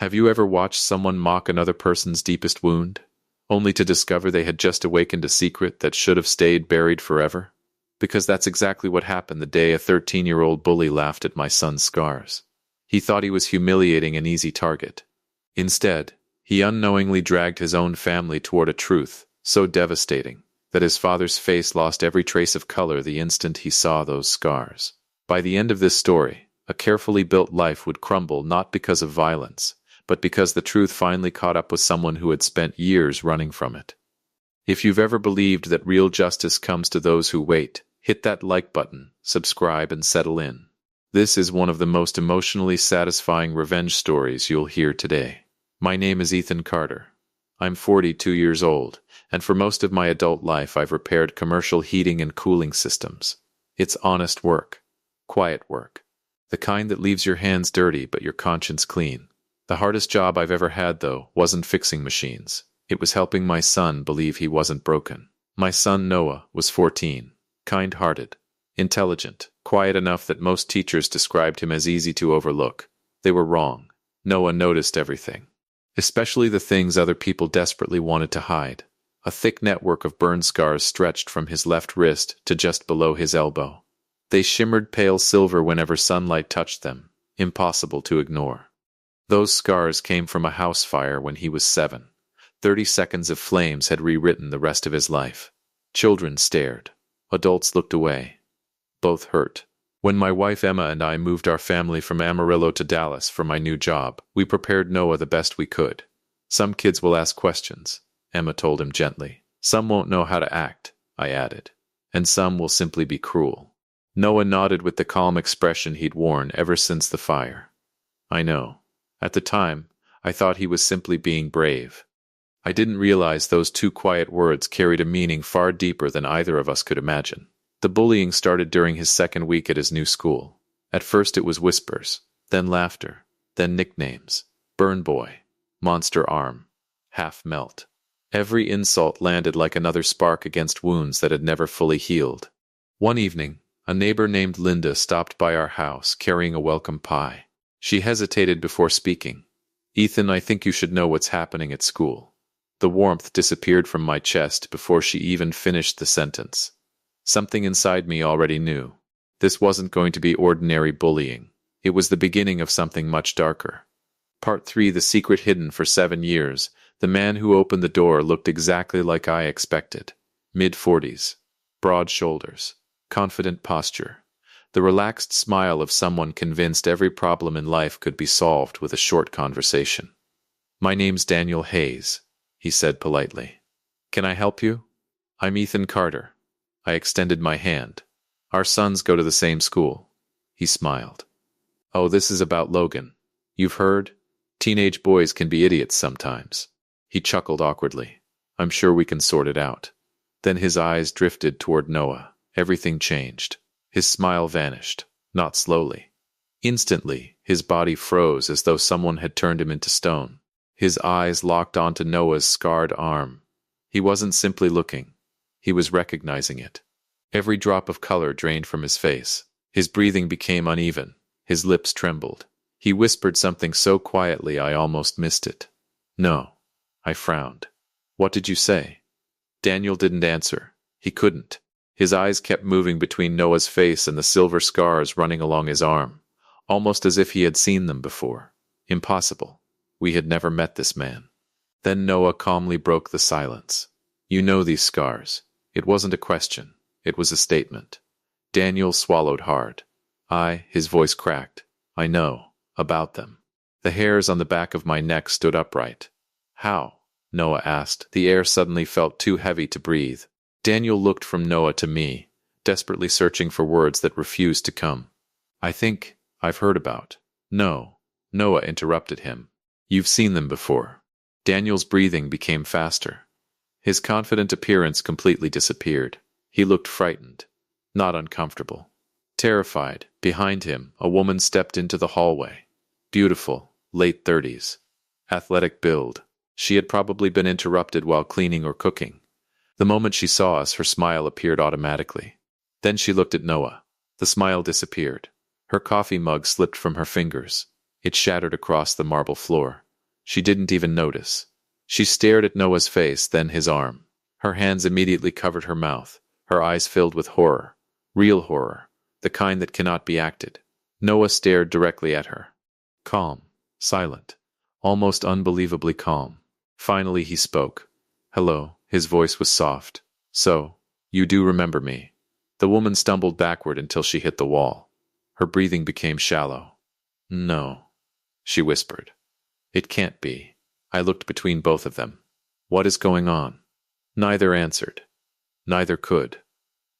Have you ever watched someone mock another person's deepest wound, only to discover they had just awakened a secret that should have stayed buried forever? Because that's exactly what happened the day a 13-year-old bully laughed at my son's scars. He thought he was humiliating an easy target. Instead, he unknowingly dragged his own family toward a truth so devastating that his father's face lost every trace of color the instant he saw those scars. By the end of this story, a carefully built life would crumble not because of violence, but because the truth finally caught up with someone who had spent years running from it. If you've ever believed that real justice comes to those who wait, hit that like button, subscribe, and settle in. This is one of the most emotionally satisfying revenge stories you'll hear today. My name is Ethan Carter. I'm 42 years old, and for most of my adult life I've repaired commercial heating and cooling systems. It's honest work. Quiet work. The kind that leaves your hands dirty but your conscience clean. The hardest job I've ever had, though, wasn't fixing machines. It was helping my son believe he wasn't broken. My son Noah was 14, kind-hearted, intelligent, quiet enough that most teachers described him as easy to overlook. They were wrong. Noah noticed everything, especially the things other people desperately wanted to hide. A thick network of burn scars stretched from his left wrist to just below his elbow. They shimmered pale silver whenever sunlight touched them, impossible to ignore. Those scars came from a house fire when he was 7. 30 seconds of flames had rewritten the rest of his life. Children stared. Adults looked away. Both hurt. When my wife Emma and I moved our family from Amarillo to Dallas for my new job, we prepared Noah the best we could. Some kids will ask questions, Emma told him gently. Some won't know how to act, I added. And some will simply be cruel. Noah nodded with the calm expression he'd worn ever since the fire. I know. At the time, I thought he was simply being brave. I didn't realize those 2 quiet words carried a meaning far deeper than either of us could imagine. The bullying started during his 2nd week at his new school. At first it was whispers, then laughter, then nicknames. Burn Boy, Monster Arm, Half Melt. Every insult landed like another spark against wounds that had never fully healed. One evening, a neighbor named Linda stopped by our house carrying a welcome pie. She hesitated before speaking. Ethan, I think you should know what's happening at school. The warmth disappeared from my chest before she even finished the sentence. Something inside me already knew. This wasn't going to be ordinary bullying. It was the beginning of something much darker. Part 3, The Secret Hidden for 7 Years. The man who opened the door looked exactly like I expected. Mid-40s. Broad shoulders. Confident posture. The relaxed smile of someone convinced every problem in life could be solved with a short conversation. My name's Daniel Hayes, he said politely. Can I help you? I'm Ethan Carter. I extended my hand. Our sons go to the same school. He smiled. Oh, this is about Logan. You've heard? Teenage boys can be idiots sometimes. He chuckled awkwardly. I'm sure we can sort it out. Then his eyes drifted toward Noah. Everything changed. His smile vanished, not slowly. Instantly, his body froze as though someone had turned him into stone. His eyes locked onto Noah's scarred arm. He wasn't simply looking. He was recognizing it. Every drop of color drained from his face. His breathing became uneven. His lips trembled. He whispered something so quietly I almost missed it. No. I frowned. What did you say? Daniel didn't answer. He couldn't. His eyes kept moving between Noah's face and the silver scars running along his arm, almost as if he had seen them before. Impossible. We had never met this man. Then Noah calmly broke the silence. You know these scars. It wasn't a question. It was a statement. Daniel swallowed hard. His voice cracked. I know. About them. The hairs on the back of my neck stood upright. How? Noah asked. The air suddenly felt too heavy to breathe. Daniel looked from Noah to me, desperately searching for words that refused to come. I think I've heard about. No. Noah interrupted him. You've seen them before. Daniel's breathing became faster. His confident appearance completely disappeared. He looked frightened, not uncomfortable. Terrified, behind him, a woman stepped into the hallway. Beautiful, late 30s. Athletic build. She had probably been interrupted while cleaning or cooking. The moment she saw us, her smile appeared automatically. Then she looked at Noah. The smile disappeared. Her coffee mug slipped from her fingers. It shattered across the marble floor. She didn't even notice. She stared at Noah's face, then his arm. Her hands immediately covered her mouth, her eyes filled with horror. Real horror, the kind that cannot be acted. Noah stared directly at her. Calm, silent, almost unbelievably calm. Finally he spoke. Hello, his voice was soft. So, you do remember me. The woman stumbled backward until she hit the wall. Her breathing became shallow. No, she whispered. It can't be. I looked between both of them. What is going on? Neither answered. Neither could.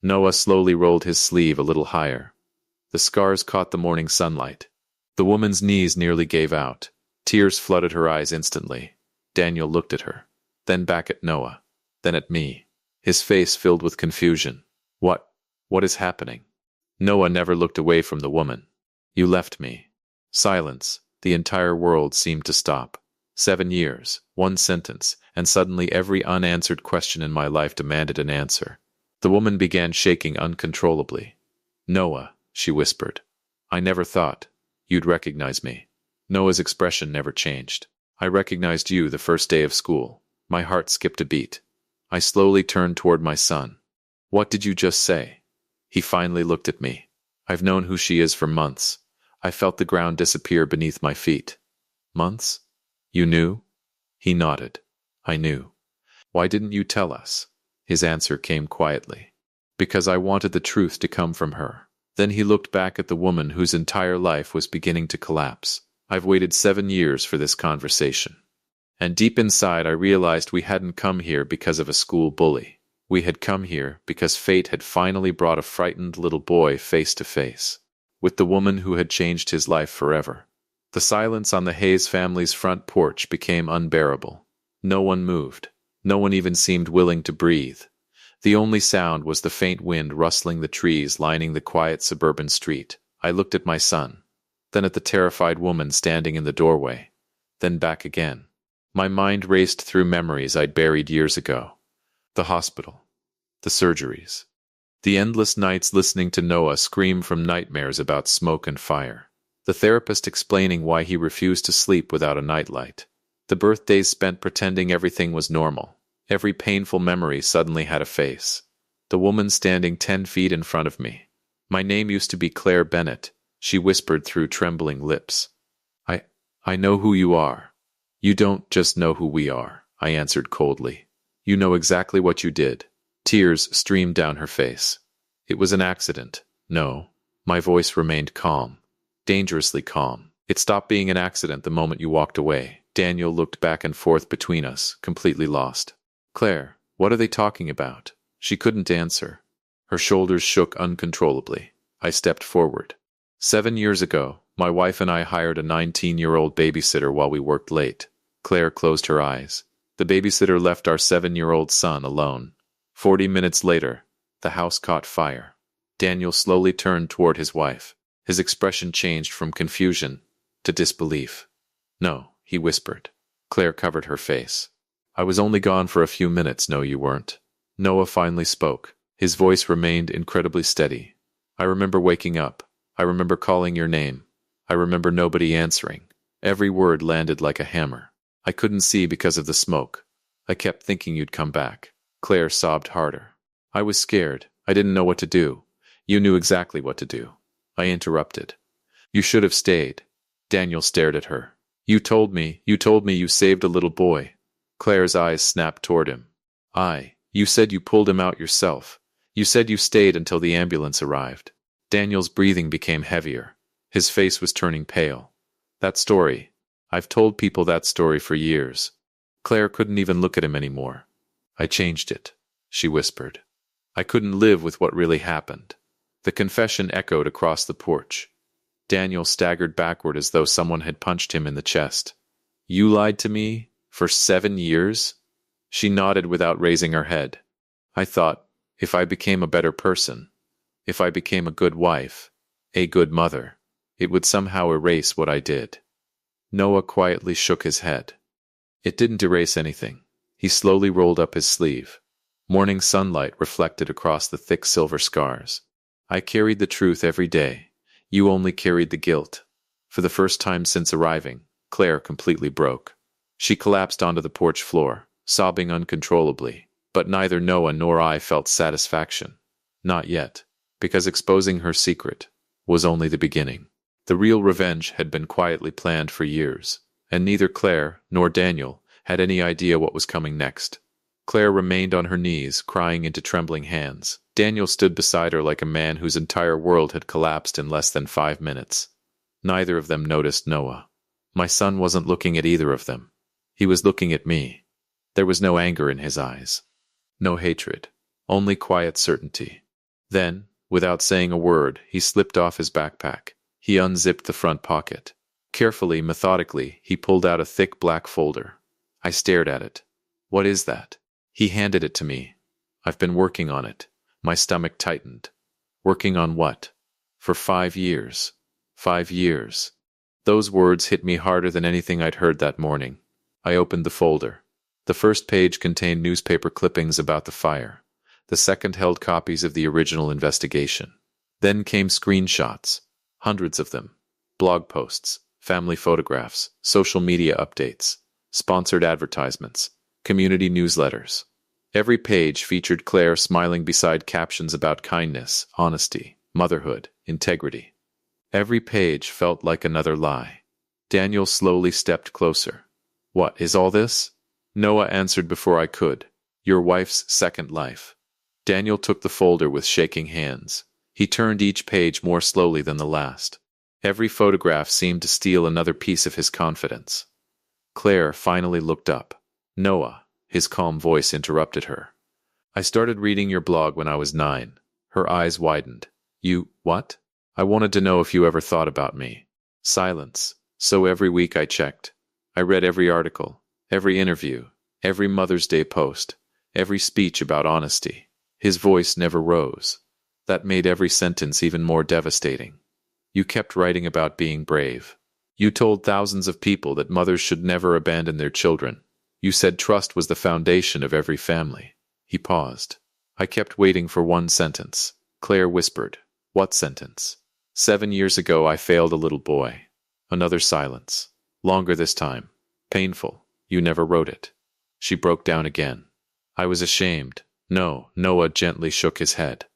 Noah slowly rolled his sleeve a little higher. The scars caught the morning sunlight. The woman's knees nearly gave out. Tears flooded her eyes instantly. Daniel looked at her, then back at Noah, then at me, his face filled with confusion. What is happening? Noah never looked away from the woman. You left me. Silence. The entire world seemed to stop. 7 years, one sentence, and suddenly every unanswered question in my life demanded an answer. The woman began shaking uncontrollably. Noah, she whispered. I never thought you'd recognize me. Noah's expression never changed. I recognized you the first day of school. My heart skipped a beat. I slowly turned toward my son. What did you just say? He finally looked at me. I've known who she is for months. I felt the ground disappear beneath my feet. Months? You knew? He nodded. I knew. Why didn't you tell us? His answer came quietly. Because I wanted the truth to come from her. Then he looked back at the woman whose entire life was beginning to collapse. I've waited 7 years for this conversation. And deep inside I realized we hadn't come here because of a school bully. We had come here because fate had finally brought a frightened little boy face to face with the woman who had changed his life forever. The silence on the Hayes family's front porch became unbearable. No one moved. No one even seemed willing to breathe. The only sound was the faint wind rustling the trees lining the quiet suburban street. I looked at my son, then at the terrified woman standing in the doorway, then back again. My mind raced through memories I'd buried years ago. The hospital, the surgeries, the endless nights listening to Noah scream from nightmares about smoke and fire, the therapist explaining why he refused to sleep without a nightlight, the birthdays spent pretending everything was normal. Every painful memory suddenly had a face. The woman standing 10 feet in front of me. My name used to be Claire Bennett, she whispered through trembling lips. I know who you are. You don't just know who we are, I answered coldly. You know exactly what you did. Tears streamed down her face. It was an accident. No. My voice remained calm. Dangerously calm. It stopped being an accident the moment you walked away. Daniel looked back and forth between us, completely lost. Claire, what are they talking about? She couldn't answer. Her shoulders shook uncontrollably. I stepped forward. 7 years ago, my wife and I hired a 19-year-old babysitter while we worked late. Claire closed her eyes. The babysitter left our 7-year-old son alone. 40 minutes later, the house caught fire. Daniel slowly turned toward his wife. His expression changed from confusion to disbelief. No, he whispered. Claire covered her face. I was only gone for a few minutes, no you weren't. Noah finally spoke. His voice remained incredibly steady. I remember waking up. I remember calling your name. I remember nobody answering. Every word landed like a hammer. I couldn't see because of the smoke. I kept thinking you'd come back. Claire sobbed harder. I was scared. I didn't know what to do. You knew exactly what to do. I interrupted. You should have stayed. Daniel stared at her. You told me you saved a little boy. Claire's eyes snapped toward him. You said you pulled him out yourself. You said you stayed until the ambulance arrived. Daniel's breathing became heavier. His face was turning pale. That story. I've told people that story for years. Claire couldn't even look at him anymore. I changed it, she whispered. I couldn't live with what really happened. The confession echoed across the porch. Daniel staggered backward as though someone had punched him in the chest. You lied to me? For 7 years? She nodded without raising her head. I thought, if I became a better person, if I became a good wife, a good mother, it would somehow erase what I did. Noah quietly shook his head. It didn't erase anything. He slowly rolled up his sleeve. Morning sunlight reflected across the thick silver scars. I carried the truth every day. You only carried the guilt. For the first time since arriving, Claire completely broke. She collapsed onto the porch floor, sobbing uncontrollably, but neither Noah nor I felt satisfaction. Not yet, because exposing her secret was only the beginning. The real revenge had been quietly planned for years, and neither Claire nor Daniel had any idea what was coming next. Claire remained on her knees, crying into trembling hands. Daniel stood beside her like a man whose entire world had collapsed in less than 5 minutes. Neither of them noticed Noah. My son wasn't looking at either of them. He was looking at me. There was no anger in his eyes. No hatred. Only quiet certainty. Then, without saying a word, he slipped off his backpack. He unzipped the front pocket. Carefully, methodically, he pulled out a thick black folder. I stared at it. What is that? He handed it to me. I've been working on it. My stomach tightened. Working on what? For 5 years. 5 years. Those words hit me harder than anything I'd heard that morning. I opened the folder. The first page contained newspaper clippings about the fire. The second held copies of the original investigation. Then came screenshots. Hundreds of them. Blog posts, family photographs, social media updates, sponsored advertisements, community newsletters. Every page featured Claire smiling beside captions about kindness, honesty, motherhood, integrity. Every page felt like another lie. Daniel slowly stepped closer. What is all this? Noah answered before I could. Your wife's second life. Daniel took the folder with shaking hands. He turned each page more slowly than the last. Every photograph seemed to steal another piece of his confidence. Claire finally looked up. Noah, his calm voice interrupted her. I started reading your blog when I was 9. Her eyes widened. You, what? I wanted to know if you ever thought about me. Silence. So every week I checked. I read every article, every interview, every Mother's Day post, every speech about honesty. His voice never rose. That made every sentence even more devastating. You kept writing about being brave. You told thousands of people that mothers should never abandon their children. You said trust was the foundation of every family. He paused. I kept waiting for one sentence. Claire whispered. What sentence? 7 years ago I failed a little boy. Another silence. Longer this time. Painful. You never wrote it. She broke down again. I was ashamed. No, Noah gently shook his head.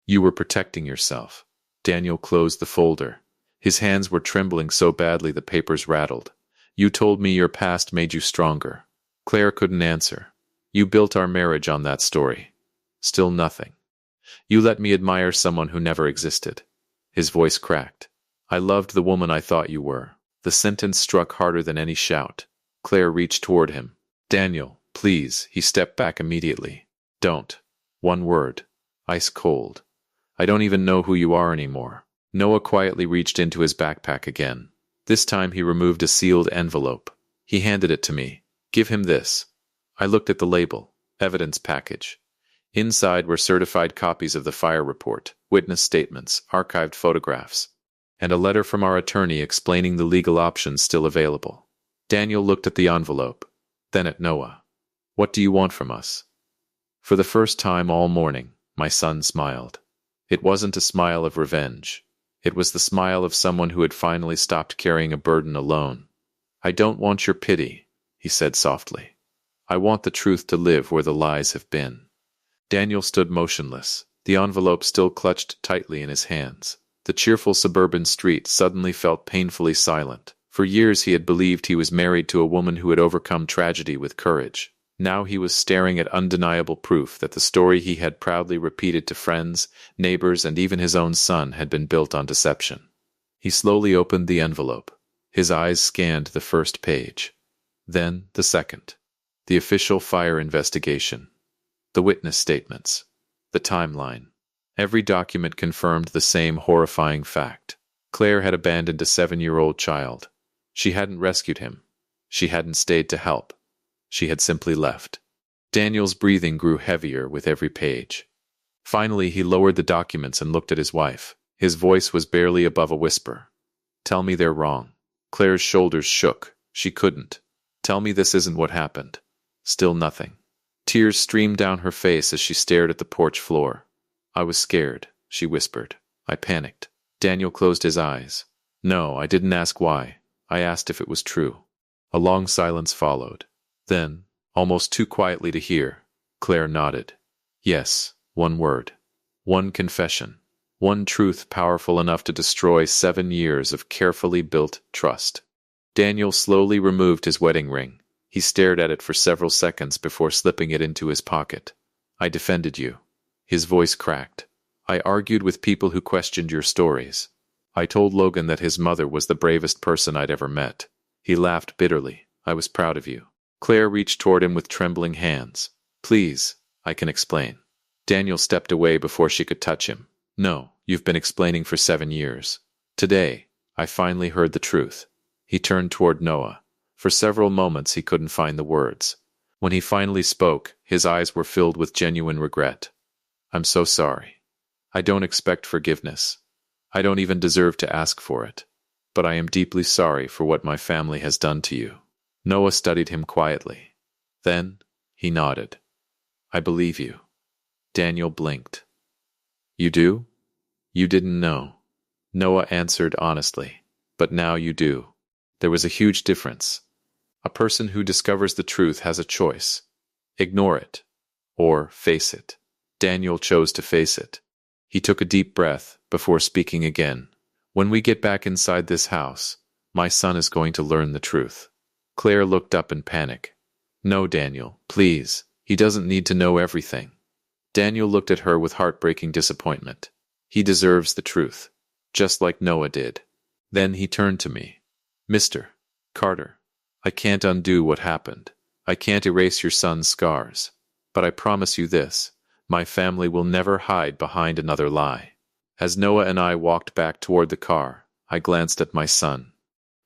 You were protecting yourself. Daniel closed the folder. His hands were trembling so badly the papers rattled. You told me your past made you stronger. Claire couldn't answer. You built our marriage on that story. Still nothing. You let me admire someone who never existed. His voice cracked. I loved the woman I thought you were. The sentence struck harder than any shout. Claire reached toward him. Daniel, please. He stepped back immediately. Don't. One word. Ice cold. I don't even know who you are anymore. Noah quietly reached into his backpack again. This time he removed a sealed envelope. He handed it to me. Give him this. I looked at the label. Evidence package. Inside were certified copies of the fire report, witness statements, archived photographs, and a letter from our attorney explaining the legal options still available. Daniel looked at the envelope, then at Noah. What do you want from us? For the first time all morning, my son smiled. It wasn't a smile of revenge. It was the smile of someone who had finally stopped carrying a burden alone. I don't want your pity, he said softly. I want the truth to live where the lies have been. Daniel stood motionless, the envelope still clutched tightly in his hands. The cheerful suburban street suddenly felt painfully silent. For years he had believed he was married to a woman who had overcome tragedy with courage. Now he was staring at undeniable proof that the story he had proudly repeated to friends, neighbors, and even his own son had been built on deception. He slowly opened the envelope. His eyes scanned the first page. Then the second. The official fire investigation. The witness statements. The timeline. Every document confirmed the same horrifying fact. Claire had abandoned a 7-year-old child. She hadn't rescued him. She hadn't stayed to help. She had simply left. Daniel's breathing grew heavier with every page. Finally, he lowered the documents and looked at his wife. His voice was barely above a whisper. Tell me they're wrong. Claire's shoulders shook. She couldn't. Tell me this isn't what happened. Still nothing. Tears streamed down her face as she stared at the porch floor. I was scared, she whispered. I panicked. Daniel closed his eyes. No, I didn't ask why. I asked if it was true. A long silence followed. Then, almost too quietly to hear, Claire nodded. Yes, one word. One confession. One truth powerful enough to destroy 7 years of carefully built trust. Daniel slowly removed his wedding ring. He stared at it for several seconds before slipping it into his pocket. I defended you. His voice cracked. I argued with people who questioned your stories. I told Logan that his mother was the bravest person I'd ever met. He laughed bitterly. I was proud of you. Claire reached toward him with trembling hands. Please, I can explain. Daniel stepped away before she could touch him. No, you've been explaining for 7 years. Today, I finally heard the truth. He turned toward Noah. For several moments he couldn't find the words. When he finally spoke, his eyes were filled with genuine regret. I'm so sorry. I don't expect forgiveness. I don't even deserve to ask for it. But I am deeply sorry for what my family has done to you. Noah studied him quietly. Then, he nodded. I believe you. Daniel blinked. You do? You didn't know. Noah answered honestly. But now you do. There was a huge difference. A person who discovers the truth has a choice. Ignore it. Or face it. Daniel chose to face it. He took a deep breath before speaking again. When we get back inside this house, my son is going to learn the truth. Claire looked up in panic. No, Daniel, please. He doesn't need to know everything. Daniel looked at her with heartbreaking disappointment. He deserves the truth, just like Noah did. Then he turned to me. Mr. Carter, I can't undo what happened. I can't erase your son's scars. But I promise you this, my family will never hide behind another lie. As Noah and I walked back toward the car, I glanced at my son.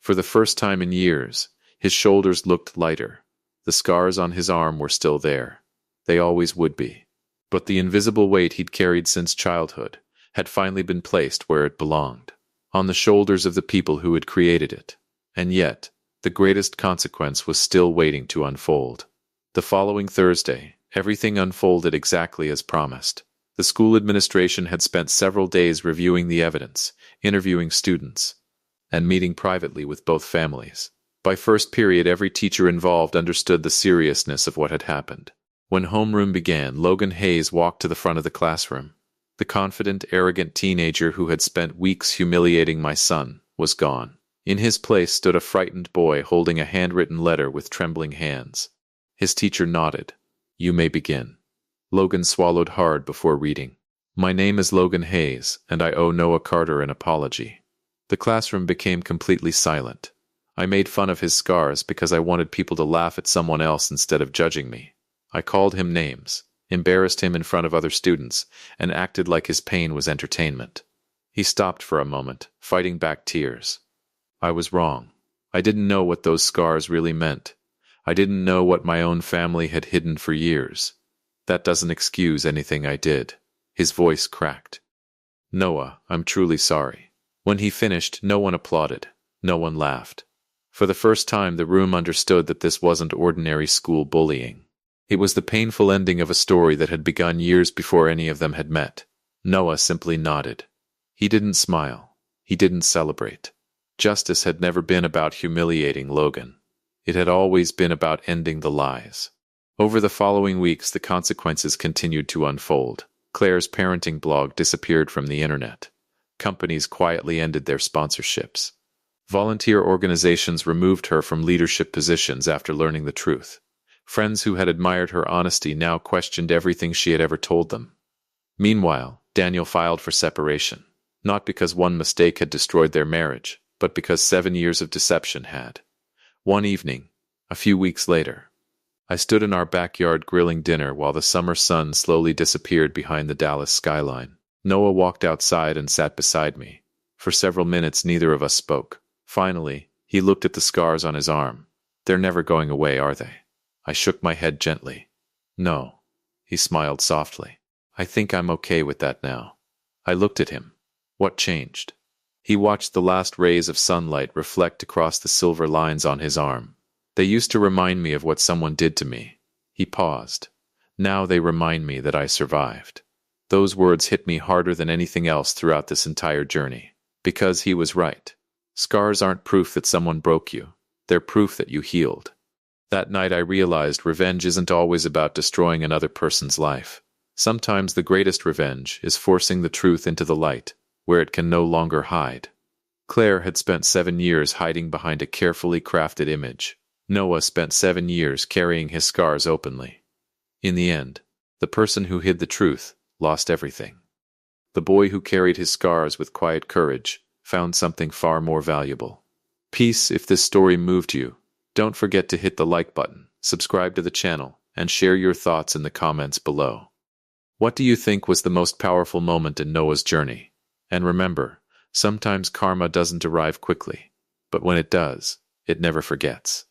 For the first time in years, his shoulders looked lighter. The scars on his arm were still there. They always would be. But the invisible weight he'd carried since childhood had finally been placed where it belonged, on the shoulders of the people who had created it. And yet, the greatest consequence was still waiting to unfold. The following Thursday, everything unfolded exactly as promised. The school administration had spent several days reviewing the evidence, interviewing students, and meeting privately with both families. By first period, every teacher involved understood the seriousness of what had happened. When homeroom began, Logan Hayes walked to the front of the classroom. The confident, arrogant teenager who had spent weeks humiliating my son was gone. In his place stood a frightened boy holding a handwritten letter with trembling hands. His teacher nodded. You may begin. Logan swallowed hard before reading. My name is Logan Hayes, and I owe Noah Carter an apology. The classroom became completely silent. I made fun of his scars because I wanted people to laugh at someone else instead of judging me. I called him names, embarrassed him in front of other students, and acted like his pain was entertainment. He stopped for a moment, fighting back tears. I was wrong. I didn't know what those scars really meant. I didn't know what my own family had hidden for years. That doesn't excuse anything I did. His voice cracked. Noah, I'm truly sorry. When he finished, no one applauded. No one laughed. For the first time, the room understood that this wasn't ordinary school bullying. It was the painful ending of a story that had begun years before any of them had met. Noah simply nodded. He didn't smile. He didn't celebrate. Justice had never been about humiliating Logan. It had always been about ending the lies. Over the following weeks, the consequences continued to unfold. Claire's parenting blog disappeared from the internet. Companies quietly ended their sponsorships. Volunteer organizations removed her from leadership positions after learning the truth. Friends who had admired her honesty now questioned everything she had ever told them. Meanwhile, Daniel filed for separation, not because one mistake had destroyed their marriage, but because 7 years of deception had. One evening, a few weeks later, I stood in our backyard grilling dinner while the summer sun slowly disappeared behind the Dallas skyline. Noah walked outside and sat beside me. For several minutes, neither of us spoke. Finally, he looked at the scars on his arm. They're never going away, are they? I shook my head gently. No. He smiled softly. I think I'm okay with that now. I looked at him. What changed? He watched the last rays of sunlight reflect across the silver lines on his arm. They used to remind me of what someone did to me. He paused. Now they remind me that I survived. Those words hit me harder than anything else throughout this entire journey. Because he was right. Scars aren't proof that someone broke you. they're proof that you healed. That night I realized revenge isn't always about destroying another person's life. Sometimes the greatest revenge is forcing the truth into the light, where it can no longer hide. Claire had spent 7 years hiding behind a carefully crafted image. Noah spent 7 years carrying his scars openly. In the end, the person who hid the truth lost everything. The boy who carried his scars with quiet courage found something far more valuable. Peace. If this story moved you, don't forget to hit the like button, subscribe to the channel, and share your thoughts in the comments below. What do you think was the most powerful moment in Noah's journey? And remember, sometimes karma doesn't arrive quickly, but when it does, it never forgets.